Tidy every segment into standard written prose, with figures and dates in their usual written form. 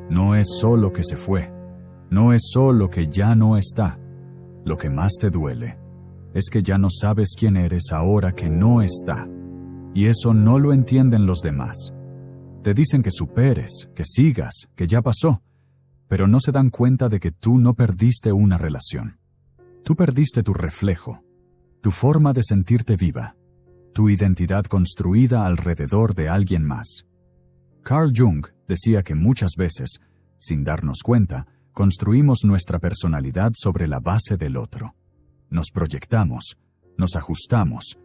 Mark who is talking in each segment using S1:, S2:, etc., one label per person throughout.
S1: No es solo que se fue, no es solo que ya no está. Lo que más te duele es que ya no sabes quién eres ahora que no está. Y eso no lo entienden los demás. Te dicen que superes, que sigas, que ya pasó, pero no se dan cuenta de que tú no perdiste una relación. Tú perdiste tu reflejo, tu forma de sentirte viva, tu identidad construida alrededor de alguien más. Carl Jung decía que muchas veces, sin darnos cuenta, construimos nuestra personalidad sobre la base del otro. Nos proyectamos, nos ajustamos,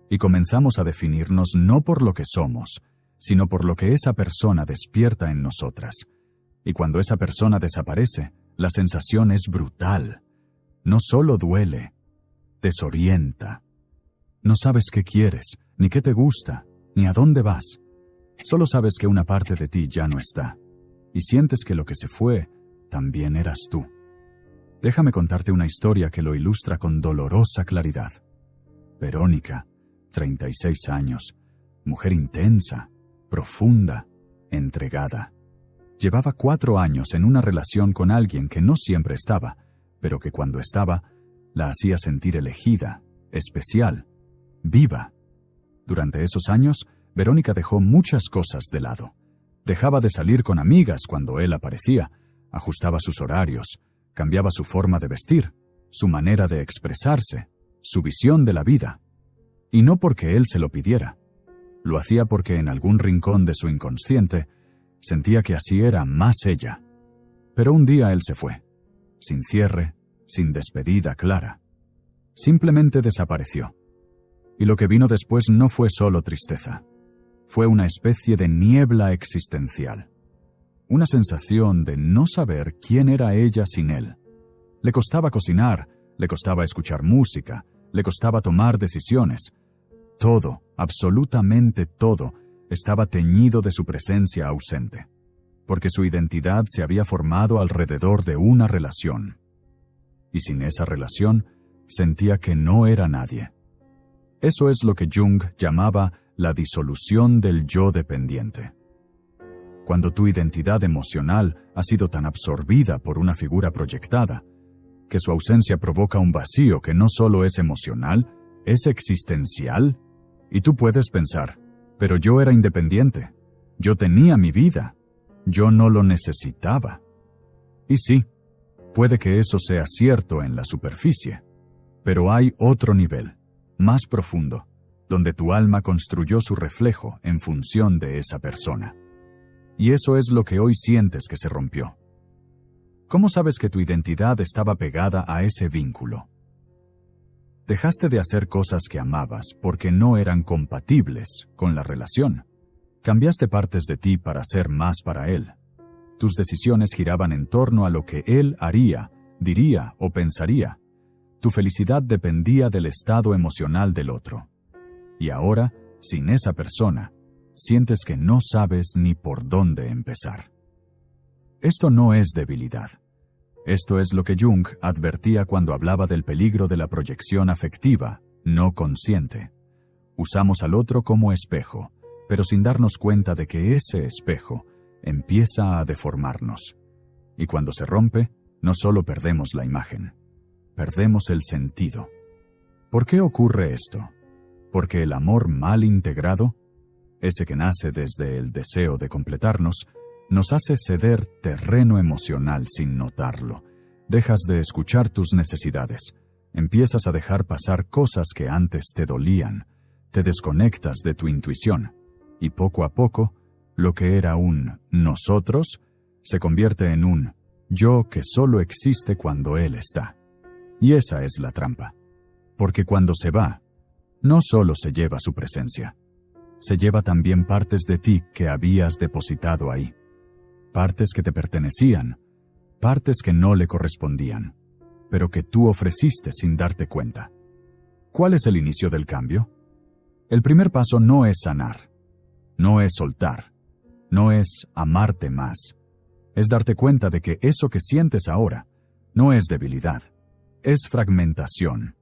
S1: y comenzamos a definirnos no por lo que somos, sino por lo que esa persona despierta en nosotras. Y cuando esa persona desaparece, la sensación es brutal. No solo duele, desorienta. No sabes qué quieres, ni qué te gusta, ni a dónde vas. Solo sabes que una parte de ti ya no está, y sientes que lo que se fue también eras tú. Déjame contarte una historia que lo ilustra con dolorosa claridad. Verónica, 36 años, mujer intensa, profunda, entregada. Llevaba 4 años en una relación con alguien que no siempre estaba, pero que cuando estaba, la hacía sentir elegida, especial, viva. Durante esos años, Verónica dejó muchas cosas de lado. Dejaba de salir con amigas cuando él aparecía, ajustaba sus horarios, cambiaba su forma de vestir, su manera de expresarse, su visión de la vida. Y no porque él se lo pidiera. Lo hacía porque en algún rincón de su inconsciente sentía que así era más ella. Pero un día él se fue, sin cierre, sin despedida clara. Simplemente desapareció. Y lo que vino después no fue solo tristeza. Fue una especie de niebla existencial. Una sensación de no saber quién era ella sin él. Le costaba cocinar, le costaba escuchar música, le costaba tomar decisiones. Todo, absolutamente todo, estaba teñido de su presencia ausente, porque su identidad se había formado alrededor de una relación. Y sin esa relación, sentía que no era nadie. Eso es lo que Jung llamaba la disolución del yo dependiente. Cuando tu identidad emocional ha sido tan absorbida por una figura proyectada, que su ausencia provoca un vacío que no solo es emocional, es existencial. Y tú puedes pensar, pero yo era independiente, yo tenía mi vida, yo no lo necesitaba. Y sí, puede que eso sea cierto en la superficie, pero hay otro nivel, más profundo, donde tu alma construyó su reflejo en función de esa persona. Y eso es lo que hoy sientes que se rompió. ¿Cómo sabes que tu identidad estaba pegada a ese vínculo? Dejaste de hacer cosas que amabas porque no eran compatibles con la relación. Cambiaste partes de ti para ser más para él. Tus decisiones giraban en torno a lo que él haría, diría o pensaría. Tu felicidad dependía del estado emocional del otro. Y ahora, sin esa persona, sientes que no sabes ni por dónde empezar. Esto no es debilidad. Esto es lo que Jung advertía cuando hablaba del peligro de la proyección afectiva, no consciente. Usamos al otro como espejo, pero sin darnos cuenta de que ese espejo empieza a deformarnos. Y cuando se rompe, no solo perdemos la imagen, perdemos el sentido. ¿Por qué ocurre esto? Porque el amor mal integrado, ese que nace desde el deseo de completarnos, nos hace ceder terreno emocional sin notarlo. Dejas de escuchar tus necesidades. Empiezas a dejar pasar cosas que antes te dolían. Te desconectas de tu intuición. Y poco a poco, lo que era un nosotros se convierte en un yo que solo existe cuando él está. Y esa es la trampa. Porque cuando se va, no solo se lleva su presencia, se lleva también partes de ti que habías depositado ahí. Partes que te pertenecían, partes que no le correspondían, pero que tú ofreciste sin darte cuenta. ¿Cuál es el inicio del cambio? El primer paso no es sanar, no es soltar, no es amarte más. Es darte cuenta de que eso que sientes ahora no es debilidad, es fragmentación,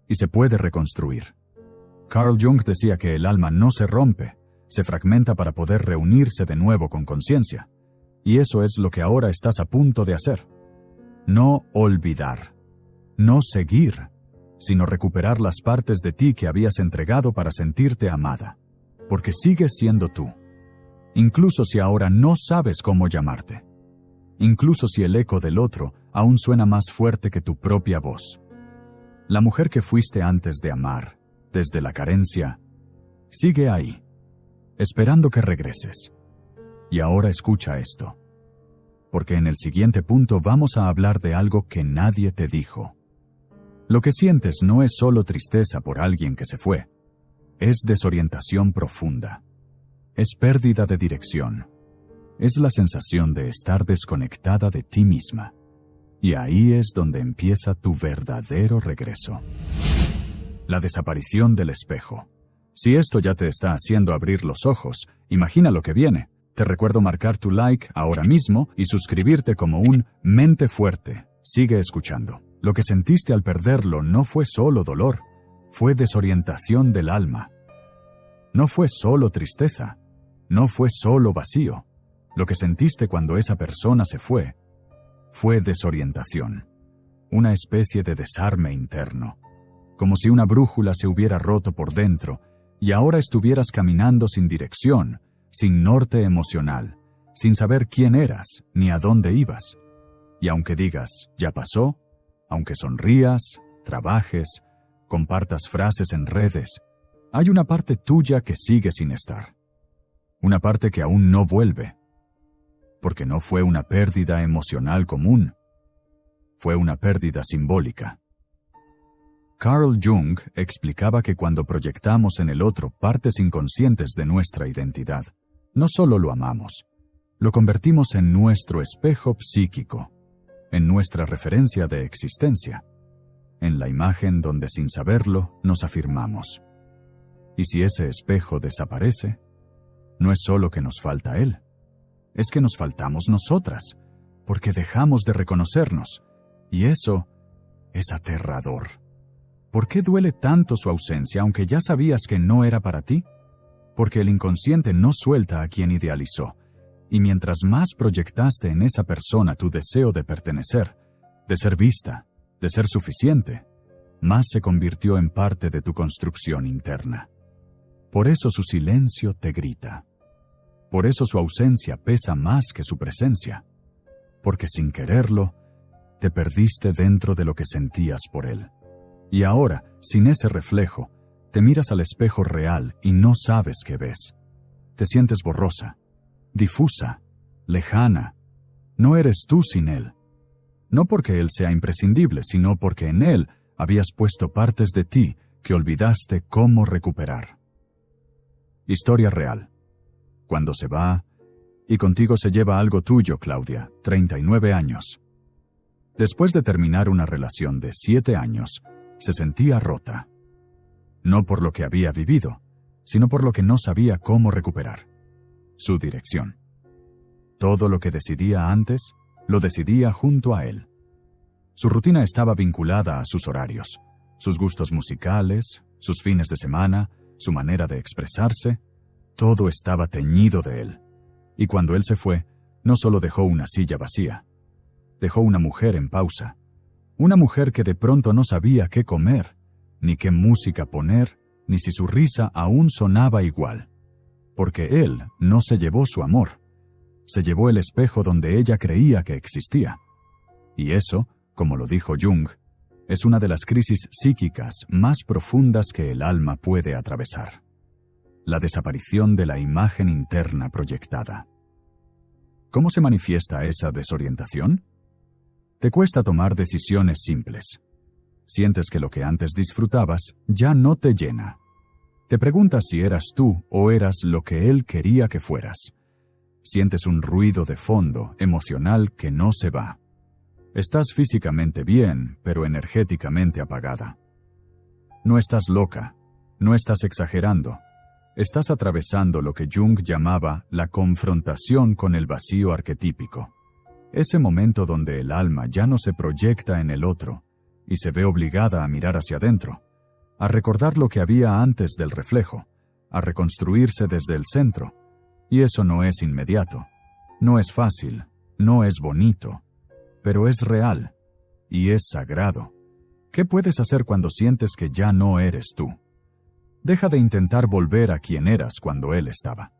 S1: y se puede reconstruir. Carl Jung decía que el alma no se rompe, se fragmenta para poder reunirse de nuevo con conciencia. Y eso es lo que ahora estás a punto de hacer. No olvidar, no seguir, sino recuperar las partes de ti que habías entregado para sentirte amada, porque sigues siendo tú, incluso si ahora no sabes cómo llamarte, incluso si el eco del otro aún suena más fuerte que tu propia voz. La mujer que fuiste antes de amar, desde la carencia, sigue ahí, esperando que regreses. Y ahora escucha esto, porque en el siguiente punto vamos a hablar de algo que nadie te dijo. Lo que sientes no es solo tristeza por alguien que se fue, es desorientación profunda, es pérdida de dirección, es la sensación de estar desconectada de ti misma. Y ahí es donde empieza tu verdadero regreso. La desaparición del espejo. Si esto ya te está haciendo abrir los ojos, imagina lo que viene. Te recuerdo marcar tu like ahora mismo y suscribirte como un Mente Fuerte. Sigue escuchando. Lo que sentiste al perderlo no fue solo dolor, fue desorientación del alma. No fue solo tristeza, no fue solo vacío. Lo que sentiste cuando esa persona se fue desorientación, una especie de desarme interno, como si una brújula se hubiera roto por dentro y ahora estuvieras caminando sin dirección, sin norte emocional, sin saber quién eras ni a dónde ibas. Y aunque digas, ya pasó, aunque sonrías, trabajes, compartas frases en redes, hay una parte tuya que sigue sin estar. Una parte que aún no vuelve. Porque no fue una pérdida emocional común. Fue una pérdida simbólica. Carl Jung explicaba que cuando proyectamos en el otro partes inconscientes de nuestra identidad, no solo lo amamos, lo convertimos en nuestro espejo psíquico, en nuestra referencia de existencia, en la imagen donde sin saberlo nos afirmamos. Y si ese espejo desaparece, no es solo que nos falta él, es que nos faltamos nosotras, porque dejamos de reconocernos, y eso es aterrador. ¿Por qué duele tanto su ausencia aunque ya sabías que no era para ti? Porque el inconsciente no suelta a quien idealizó, y mientras más proyectaste en esa persona tu deseo de pertenecer, de ser vista, de ser suficiente, más se convirtió en parte de tu construcción interna. Por eso su silencio te grita. Por eso su ausencia pesa más que su presencia, porque sin quererlo, te perdiste dentro de lo que sentías por él. Y ahora, sin ese reflejo, te miras al espejo real y no sabes qué ves. Te sientes borrosa, difusa, lejana. No eres tú sin él. No porque él sea imprescindible, sino porque en él habías puesto partes de ti que olvidaste cómo recuperar. Historia real. Cuando se va, y contigo se lleva algo tuyo, Claudia, 39 años. Después de terminar una relación de 7 años, se sentía rota. No por lo que había vivido, sino por lo que no sabía cómo recuperar. Su dirección. Todo lo que decidía antes, lo decidía junto a él. Su rutina estaba vinculada a sus horarios, sus gustos musicales, sus fines de semana, su manera de expresarse. Todo estaba teñido de él. Y cuando él se fue, no solo dejó una silla vacía, dejó una mujer en pausa. Una mujer que de pronto no sabía qué comer, ni qué música poner, ni si su risa aún sonaba igual. Porque él no se llevó su amor, se llevó el espejo donde ella creía que existía. Y eso, como lo dijo Jung, es una de las crisis psíquicas más profundas que el alma puede atravesar. La desaparición de la imagen interna proyectada. ¿Cómo se manifiesta esa desorientación? Te cuesta tomar decisiones simples. Sientes que lo que antes disfrutabas ya no te llena. Te preguntas si eras tú o eras lo que él quería que fueras. Sientes un ruido de fondo, emocional, que no se va. Estás físicamente bien, pero energéticamente apagada. No estás loca, no estás exagerando. Estás atravesando lo que Jung llamaba la confrontación con el vacío arquetípico. Ese momento donde el alma ya no se proyecta en el otro y se ve obligada a mirar hacia adentro, a recordar lo que había antes del reflejo, a reconstruirse desde el centro. Y eso no es inmediato. No es fácil, no es bonito, pero es real y es sagrado. ¿Qué puedes hacer cuando sientes que ya no eres tú? Deja de intentar volver a quien eras cuando él estaba.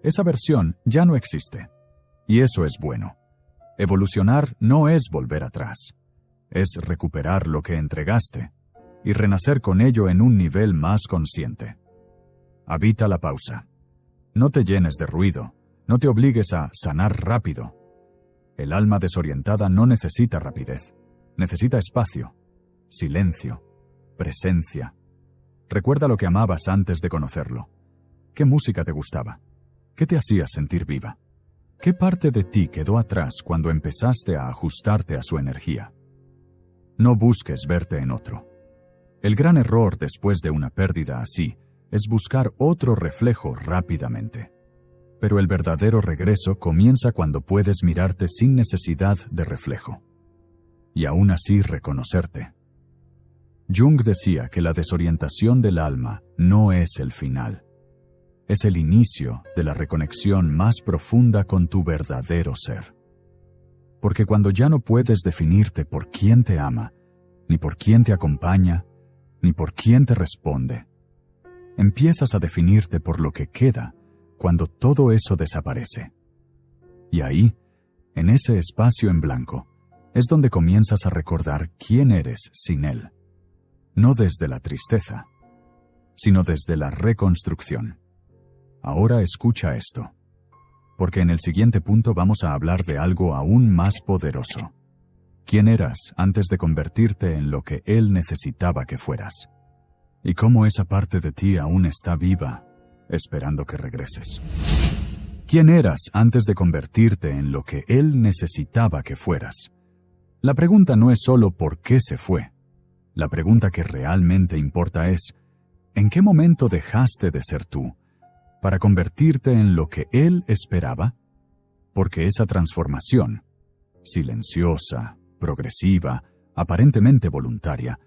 S1: Esa versión ya no existe, y eso es bueno. Evolucionar no es volver atrás, es recuperar lo que entregaste y renacer con ello en un nivel más consciente. Habita la pausa. No te llenes de ruido, no te obligues a sanar rápido. El alma desorientada no necesita rapidez, necesita espacio, silencio, presencia. Recuerda lo que amabas antes de conocerlo. ¿Qué música te gustaba? ¿Qué te hacía sentir viva? ¿Qué parte de ti quedó atrás cuando empezaste a ajustarte a su energía? No busques verte en otro. El gran error después de una pérdida así es buscar otro reflejo rápidamente. Pero el verdadero regreso comienza cuando puedes mirarte sin necesidad de reflejo. Y aún así reconocerte. Jung decía que la desorientación del alma no es el final. Es el inicio de la reconexión más profunda con tu verdadero ser. Porque cuando ya no puedes definirte por quién te ama, ni por quién te acompaña, ni por quién te responde, empiezas a definirte por lo que queda cuando todo eso desaparece. Y ahí, en ese espacio en blanco, es donde comienzas a recordar quién eres sin él. No desde la tristeza, sino desde la reconstrucción. Ahora escucha esto, porque en el siguiente punto vamos a hablar de algo aún más poderoso. ¿Quién eras antes de convertirte en lo que él necesitaba que fueras? Y cómo esa parte de ti aún está viva, esperando que regreses. ¿Quién eras antes de convertirte en lo que él necesitaba que fueras? La pregunta no es solo ¿por qué se fue? La pregunta que realmente importa es ¿en qué momento dejaste de ser tú para convertirte en lo que él esperaba? Porque esa transformación, silenciosa, progresiva, aparentemente voluntaria,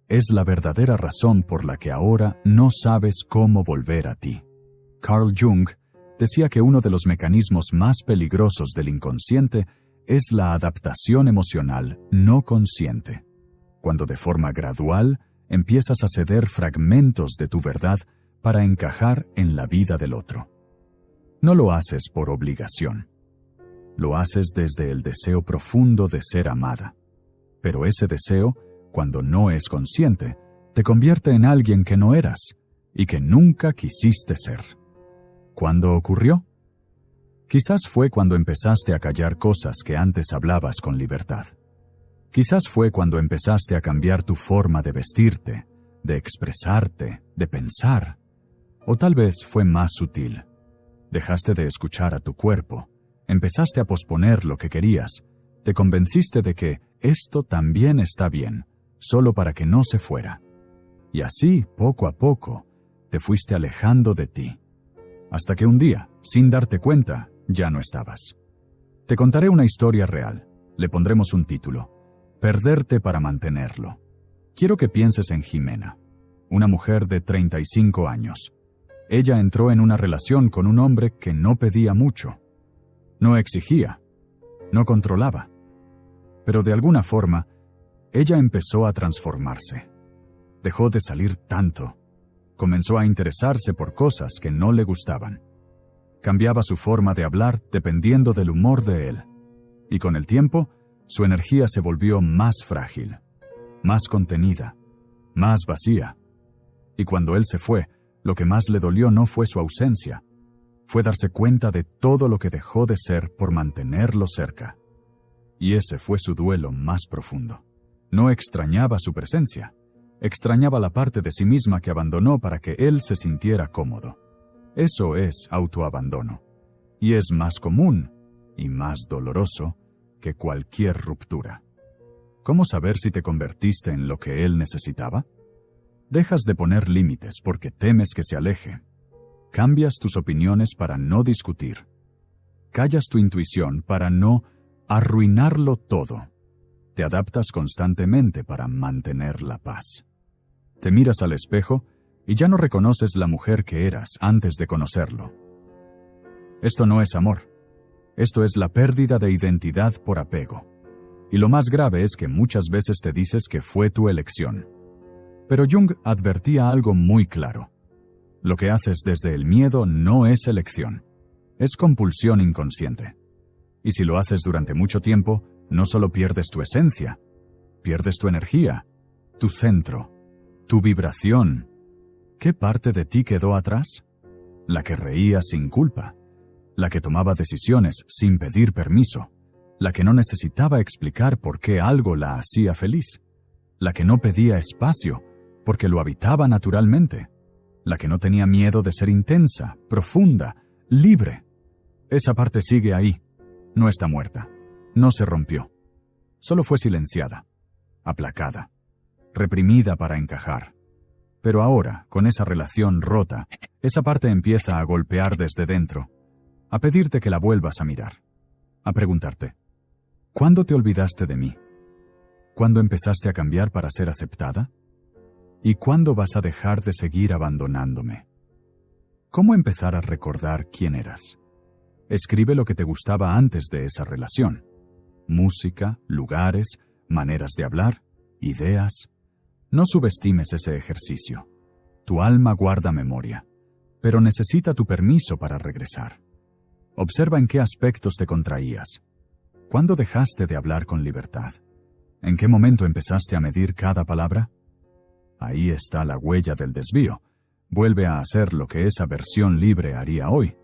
S1: es la verdadera razón por la que ahora no sabes cómo volver a ti. Carl Jung decía que uno de los mecanismos más peligrosos del inconsciente es la adaptación emocional no consciente, cuando de forma gradual empiezas a ceder fragmentos de tu verdad para encajar en la vida del otro. No lo haces por obligación. Lo haces desde el deseo profundo de ser amada. Pero ese deseo, cuando no es consciente, te convierte en alguien que no eras y que nunca quisiste ser. ¿Cuándo ocurrió? Quizás fue cuando empezaste a callar cosas que antes hablabas con libertad. Quizás fue cuando empezaste a cambiar tu forma de vestirte, de expresarte, de pensar. O tal vez fue más sutil. Dejaste de escuchar a tu cuerpo, empezaste a posponer lo que querías, te convenciste de que esto también está bien, solo para que no se fuera. Y así, poco a poco, te fuiste alejando de ti. Hasta que un día, sin darte cuenta, ya no estabas. Te contaré una historia real. Le pondremos un título: Perderte para mantenerlo. Quiero que pienses en Jimena, una mujer de 35 años. Ella entró en una relación con un hombre que no pedía mucho. No exigía, no controlaba. Pero de alguna forma, ella empezó a transformarse. Dejó de salir tanto. Comenzó a interesarse por cosas que no le gustaban. Cambiaba su forma de hablar dependiendo del humor de él. Y con el tiempo, su energía se volvió más frágil, más contenida, más vacía. Y cuando él se fue, lo que más le dolió no fue su ausencia, fue darse cuenta de todo lo que dejó de ser por mantenerlo cerca. Y ese fue su duelo más profundo. No extrañaba su presencia, extrañaba la parte de sí misma que abandonó para que él se sintiera cómodo. Eso es autoabandono, y es más común y más doloroso que cualquier ruptura. ¿Cómo saber si te convertiste en lo que él necesitaba? Dejas de poner límites porque temes que se aleje. Cambias tus opiniones para no discutir. Callas tu intuición para no arruinarlo todo. Te adaptas constantemente para mantener la paz. Te miras al espejo y ya no reconoces la mujer que eras antes de conocerlo. Esto no es amor. Esto es la pérdida de identidad por apego. Y lo más grave es que muchas veces te dices que fue tu elección. Pero Jung advertía algo muy claro. Lo que haces desde el miedo no es elección, es compulsión inconsciente. Y si lo haces durante mucho tiempo, no solo pierdes tu esencia, pierdes tu energía, tu centro, tu vibración. ¿Qué parte de ti quedó atrás? La que reía sin culpa, la que tomaba decisiones sin pedir permiso, la que no necesitaba explicar por qué algo la hacía feliz, la que no pedía espacio porque lo habitaba naturalmente, la que no tenía miedo de ser intensa, profunda, libre. Esa parte sigue ahí, no está muerta, no se rompió, solo fue silenciada, aplacada, reprimida para encajar. Pero ahora, con esa relación rota, esa parte empieza a golpear desde dentro, a pedirte que la vuelvas a mirar, a preguntarte, ¿cuándo te olvidaste de mí? ¿Cuándo empezaste a cambiar para ser aceptada? ¿Y cuándo vas a dejar de seguir abandonándome? ¿Cómo empezar a recordar quién eras? Escribe lo que te gustaba antes de esa relación. Música, lugares, maneras de hablar, ideas. No subestimes ese ejercicio. Tu alma guarda memoria, pero necesita tu permiso para regresar. Observa en qué aspectos te contraías. ¿Cuándo dejaste de hablar con libertad? ¿En qué momento empezaste a medir cada palabra? Ahí está la huella del desvío. Vuelve a hacer lo que esa versión libre haría hoy,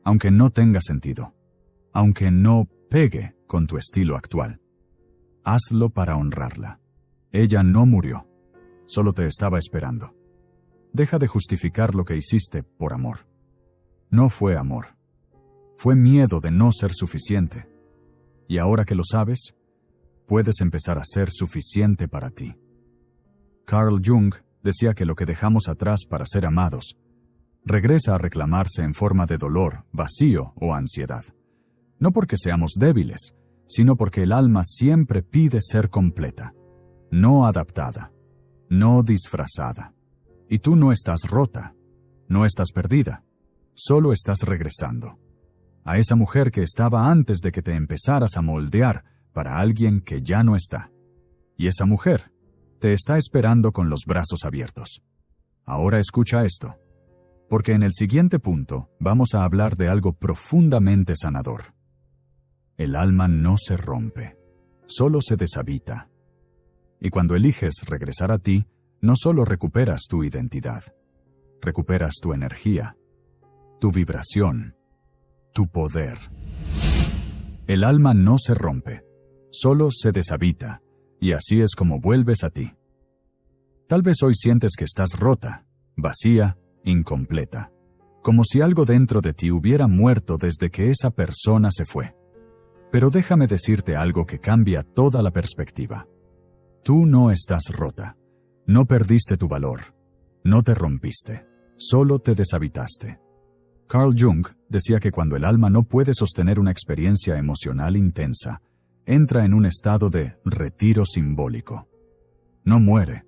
S1: aunque no tenga sentido, aunque no pegue con tu estilo actual. Hazlo para honrarla. Ella no murió, solo te estaba esperando. Deja de justificar lo que hiciste por amor. No fue amor. Fue miedo de no ser suficiente. Y ahora que lo sabes, puedes empezar a ser suficiente para ti. Carl Jung decía que lo que dejamos atrás para ser amados regresa a reclamarse en forma de dolor, vacío o ansiedad. No porque seamos débiles, sino porque el alma siempre pide ser completa, no adaptada, no disfrazada. Y tú no estás rota, no estás perdida, solo estás regresando a esa mujer que estaba antes de que te empezaras a moldear para alguien que ya no está. Y esa mujer te está esperando con los brazos abiertos. Ahora escucha esto, porque en el siguiente punto vamos a hablar de algo profundamente sanador. El alma no se rompe, solo se deshabita. Y cuando eliges regresar a ti, no solo recuperas tu identidad, recuperas tu energía, tu vibración, tu poder. El alma no se rompe, solo se deshabita, y así es como vuelves a ti. Tal vez hoy sientes que estás rota, vacía, incompleta, como si algo dentro de ti hubiera muerto desde que esa persona se fue. Pero déjame decirte algo que cambia toda la perspectiva. Tú no estás rota, no perdiste tu valor, no te rompiste, solo te deshabitaste. Carl Jung decía que cuando el alma no puede sostener una experiencia emocional intensa, entra en un estado de retiro simbólico. No muere,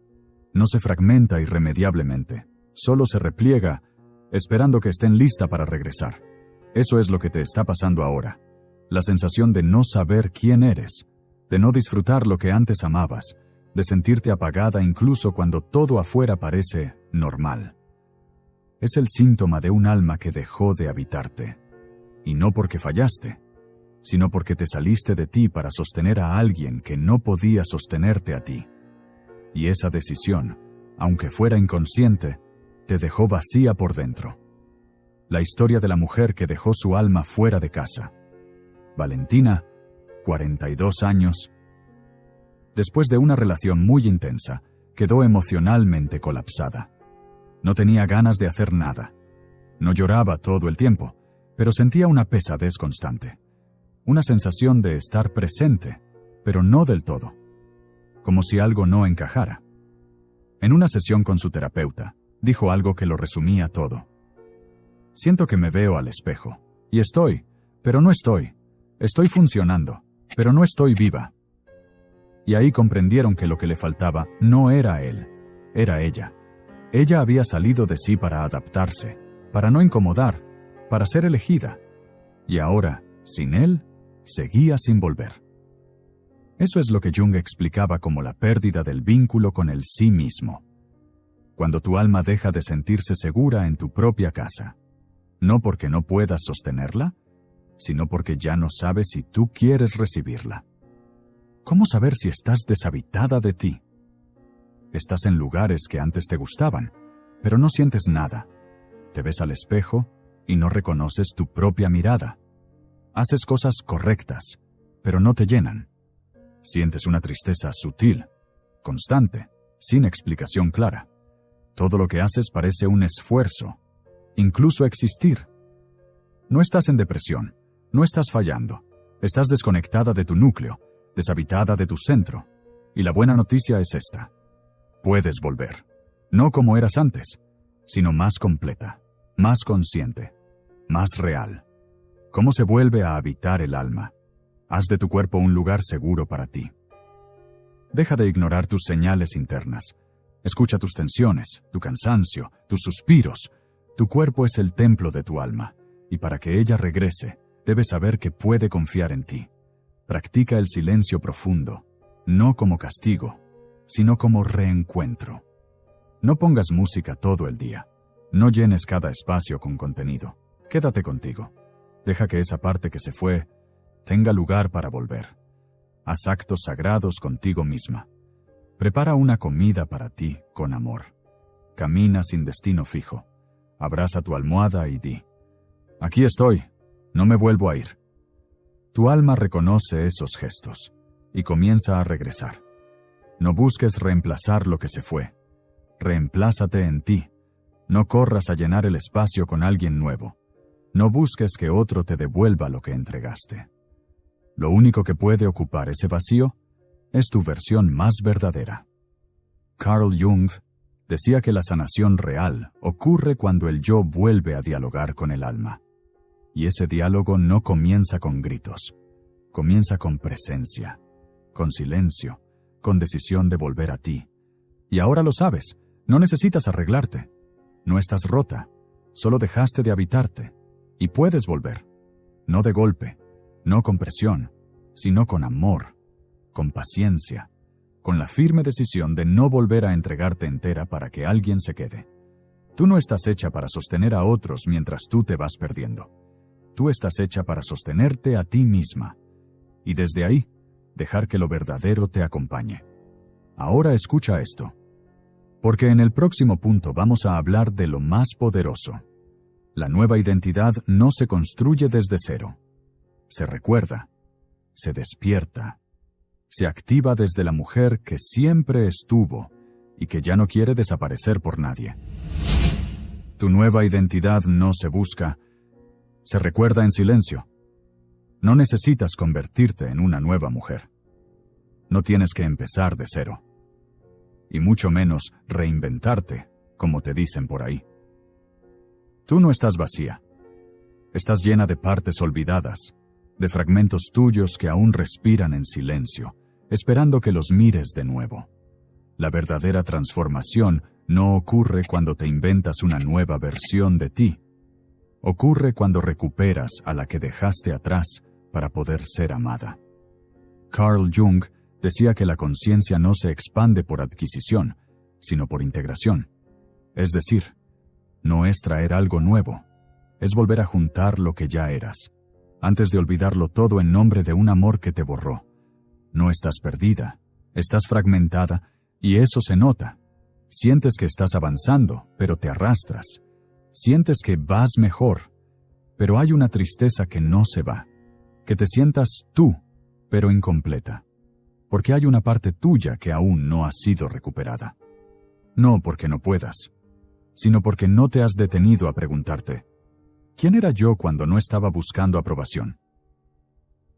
S1: no se fragmenta irremediablemente, solo se repliega, esperando que estén lista para regresar. Eso es lo que te está pasando ahora. La sensación de no saber quién eres, de no disfrutar lo que antes amabas, de sentirte apagada incluso cuando todo afuera parece normal. Es el síntoma de un alma que dejó de habitarte. Y no porque fallaste, sino porque te saliste de ti para sostener a alguien que no podía sostenerte a ti. Y esa decisión, aunque fuera inconsciente, te dejó vacía por dentro. La historia de la mujer que dejó su alma fuera de casa. Valentina, 42 años. Después de una relación muy intensa, quedó emocionalmente colapsada. No tenía ganas de hacer nada. No lloraba todo el tiempo, pero sentía una pesadez constante. Una sensación de estar presente, pero no del todo. Como si algo no encajara. En una sesión con su terapeuta, dijo algo que lo resumía todo. Siento que me veo al espejo, y estoy, pero no estoy. Estoy funcionando, pero no estoy viva. Y ahí comprendieron que lo que le faltaba no era él, era ella. Ella había salido de sí para adaptarse, para no incomodar, para ser elegida. Y ahora Sin él, seguía sin volver. Eso es lo que Jung explicaba como la pérdida del vínculo con el sí mismo. Cuando tu alma deja de sentirse segura en tu propia casa, no porque no puedas sostenerla, sino porque ya no sabes si tú quieres recibirla. ¿Cómo saber si estás deshabitada de ti? Estás en lugares que antes te gustaban, pero no sientes nada. Te ves al espejo y no reconoces tu propia mirada. Haces cosas correctas, pero no te llenan. Sientes una tristeza sutil, constante, sin explicación clara. Todo lo que haces parece un esfuerzo, incluso existir. No estás en depresión, no estás fallando. Estás desconectada de tu núcleo, deshabitada de tu centro. Y la buena noticia es esta. Puedes volver, no como eras antes, sino más completa, más consciente, más real. ¿Cómo se vuelve a habitar el alma? Haz de tu cuerpo un lugar seguro para ti. Deja de ignorar tus señales internas. Escucha tus tensiones, tu cansancio, tus suspiros. Tu cuerpo es el templo de tu alma, y para que ella regrese, debes saber que puede confiar en ti. Practica el silencio profundo, no como castigo, sino como reencuentro. No pongas música todo el día. No llenes cada espacio con contenido. Quédate contigo. Deja que esa parte que se fue tenga lugar para volver. Haz actos sagrados contigo misma. Prepara una comida para ti con amor. Camina sin destino fijo. Abraza tu almohada y di: aquí estoy, no me vuelvo a ir. Tu alma reconoce esos gestos y comienza a regresar. No busques reemplazar lo que se fue. Reemplázate en ti. No corras a llenar el espacio con alguien nuevo. No busques que otro te devuelva lo que entregaste. Lo único que puede ocupar ese vacío es tu versión más verdadera. Carl Jung decía que la sanación real ocurre cuando el yo vuelve a dialogar con el alma. Y ese diálogo no comienza con gritos. Comienza con presencia, con silencio, con decisión de volver a ti. Y ahora lo sabes, no necesitas arreglarte. No estás rota, solo dejaste de habitarte. Y puedes volver, no de golpe, no con presión, sino con amor, con paciencia, con la firme decisión de no volver a entregarte entera para que alguien se quede. Tú no estás hecha para sostener a otros mientras tú te vas perdiendo. Tú estás hecha para sostenerte a ti misma. Y desde ahí, dejar que lo verdadero te acompañe. Ahora escucha esto. Porque en el próximo punto vamos a hablar de lo más poderoso. La nueva identidad no se construye desde cero. Se recuerda, se despierta, se activa desde la mujer que siempre estuvo y que ya no quiere desaparecer por nadie. Tu nueva identidad no se busca, se recuerda en silencio. No necesitas convertirte en una nueva mujer. No tienes que empezar de cero. Y mucho menos reinventarte, como te dicen por ahí. Tú no estás vacía. Estás llena de partes olvidadas, de fragmentos tuyos que aún respiran en silencio, esperando que los mires de nuevo. La verdadera transformación no ocurre cuando te inventas una nueva versión de ti. Ocurre cuando recuperas a la que dejaste atrás para poder ser amada. Carl Jung decía que la conciencia no se expande por adquisición, sino por integración. Es decir, no es traer algo nuevo, es volver a juntar lo que ya eras, antes de olvidarlo todo en nombre de un amor que te borró. No estás perdida, estás fragmentada, y eso se nota. Sientes que estás avanzando, pero te arrastras. Sientes que vas mejor, pero hay una tristeza que no se va, que te sientas tú, pero incompleta, porque hay una parte tuya que aún no ha sido recuperada. No porque no puedas, sino porque no te has detenido a preguntarte, ¿quién era yo cuando no estaba buscando aprobación?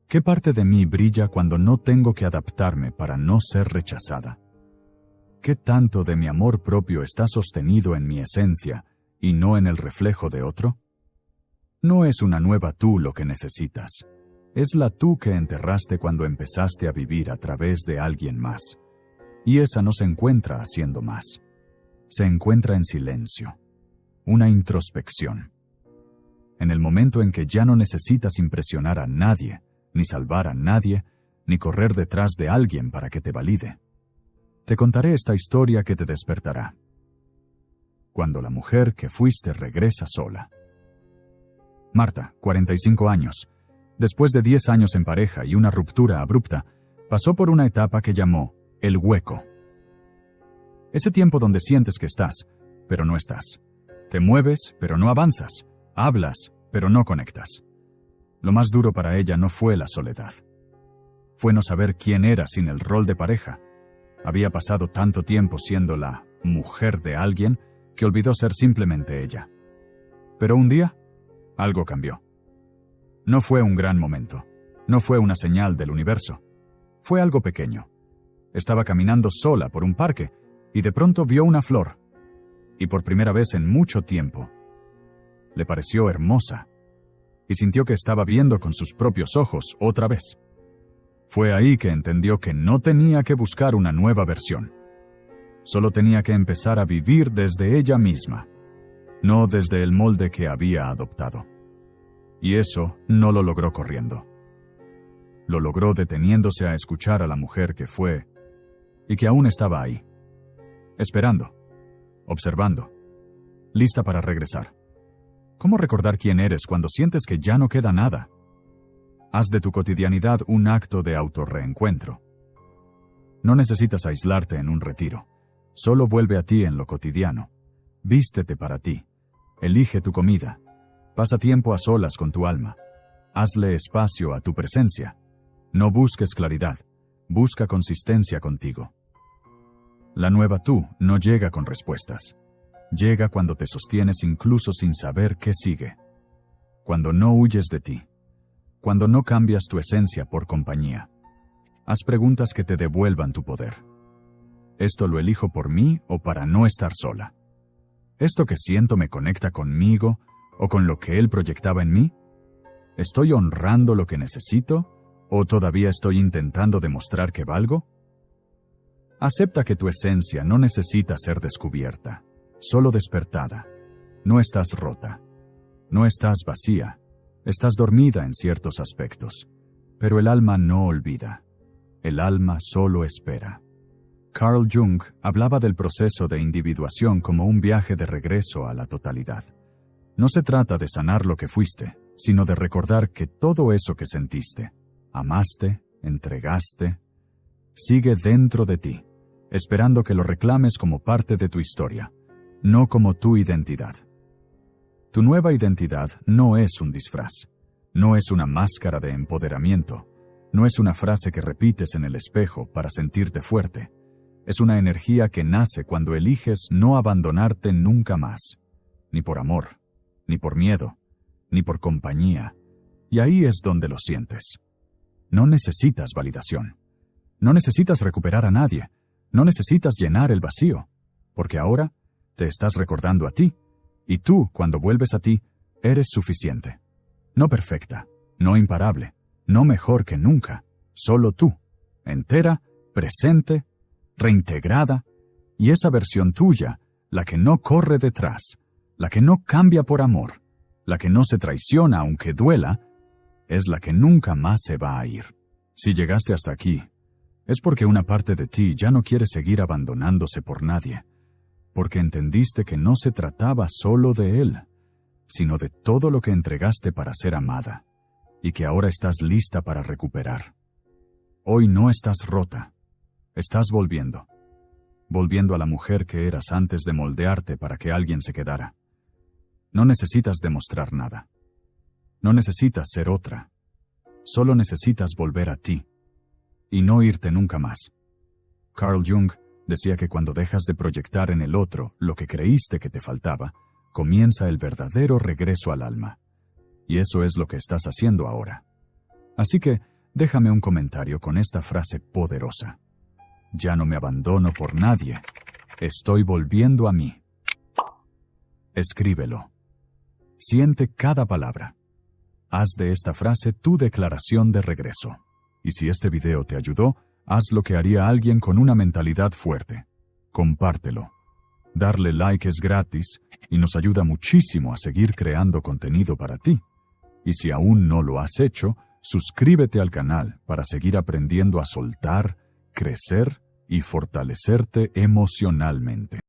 S1: ¿Qué parte de mí brilla cuando no tengo que adaptarme para no ser rechazada? ¿Qué tanto de mi amor propio está sostenido en mi esencia y no en el reflejo de otro? No es una nueva tú lo que necesitas. Es la tú que enterraste cuando empezaste a vivir a través de alguien más. Y esa no se encuentra haciendo más. Se encuentra en silencio. Una introspección. en el momento en que ya no necesitas impresionar a nadie, ni salvar a nadie, ni correr detrás de alguien para que te valide. Te contaré esta historia que te despertará. Cuando la mujer que fuiste regresa sola. Marta, 45 años, después de 10 años en pareja y una ruptura abrupta, pasó por una etapa que llamó el hueco. Ese tiempo donde sientes que estás, pero no estás. Te mueves, pero no avanzas. Hablas, pero no conectas. Lo más duro para ella no fue la soledad. Fue no saber quién era sin el rol de pareja. Había pasado tanto tiempo siendo la mujer de alguien que olvidó ser simplemente ella. Pero un día, algo cambió. No fue un gran momento. No fue una señal del universo. Fue algo pequeño. Estaba caminando sola por un parque y de pronto vio una flor. Y por primera vez en mucho tiempo, le pareció hermosa y sintió que estaba viendo con sus propios ojos otra vez. Fue ahí que entendió que no tenía que buscar una nueva versión. Solo tenía que empezar a vivir desde ella misma, no desde el molde que había adoptado. Y eso no lo logró corriendo. Lo logró deteniéndose a escuchar a la mujer que fue y que aún estaba ahí, esperando, observando, lista para regresar. ¿Cómo recordar quién eres cuando sientes que ya no queda nada? Haz de tu cotidianidad un acto de autorreencuentro. No necesitas aislarte en un retiro. Solo vuelve a ti en lo cotidiano. Vístete para ti. Elige tu comida. Pasa tiempo a solas con tu alma. Hazle espacio a tu presencia. No busques claridad. Busca consistencia contigo. La nueva tú no llega con respuestas. Llega cuando te sostienes incluso sin saber qué sigue. Cuando no huyes de ti. Cuando no cambias tu esencia por compañía. Haz preguntas que te devuelvan tu poder. ¿Esto lo elijo por mí o para no estar sola? ¿Esto que siento me conecta conmigo o con lo que él proyectaba en mí? ¿Estoy honrando lo que necesito o todavía estoy intentando demostrar que valgo? Acepta que tu esencia no necesita ser descubierta, solo despertada. No estás rota, no estás vacía, estás dormida en ciertos aspectos, pero el alma no olvida, el alma solo espera. Carl Jung hablaba del proceso de individuación como un viaje de regreso a la totalidad. No se trata de sanar lo que fuiste, sino de recordar que todo eso que sentiste, amaste, entregaste, sigue dentro de ti, esperando que lo reclames como parte de tu historia, no como tu identidad. Tu nueva identidad no es un disfraz, no es una máscara de empoderamiento, no es una frase que repites en el espejo para sentirte fuerte. Es una energía que nace cuando eliges no abandonarte nunca más, ni por amor, ni por miedo, ni por compañía, y ahí es donde lo sientes. No necesitas validación, no necesitas recuperar a nadie, no necesitas llenar el vacío, porque ahora te estás recordando a ti, y tú, cuando vuelves a ti, eres suficiente. No perfecta, no imparable, no mejor que nunca, solo tú, entera, presente, reintegrada, y esa versión tuya, la que no corre detrás, la que no cambia por amor, la que no se traiciona aunque duela, es la que nunca más se va a ir. Si llegaste hasta aquí, es porque una parte de ti ya no quiere seguir abandonándose por nadie, porque entendiste que no se trataba solo de él, sino de todo lo que entregaste para ser amada, y que ahora estás lista para recuperar. Hoy no estás rota. Estás volviendo a la mujer que eras antes de moldearte para que alguien se quedara. No necesitas demostrar nada. No necesitas ser otra. Solo necesitas volver a ti. Y no irte nunca más. Carl Jung decía que cuando dejas de proyectar en el otro lo que creíste que te faltaba, comienza el verdadero regreso al alma. Y eso es lo que estás haciendo ahora. Así que déjame un comentario con esta frase poderosa. Ya no me abandono por nadie. Estoy volviendo a mí. Escríbelo. Siente cada palabra. Haz de esta frase tu declaración de regreso. Y si este video te ayudó, haz lo que haría alguien con una mentalidad fuerte. Compártelo. Darle like es gratis y nos ayuda muchísimo a seguir creando contenido para ti. Y si aún no lo has hecho, suscríbete al canal para seguir aprendiendo a soltar, crecer y fortalecerte emocionalmente.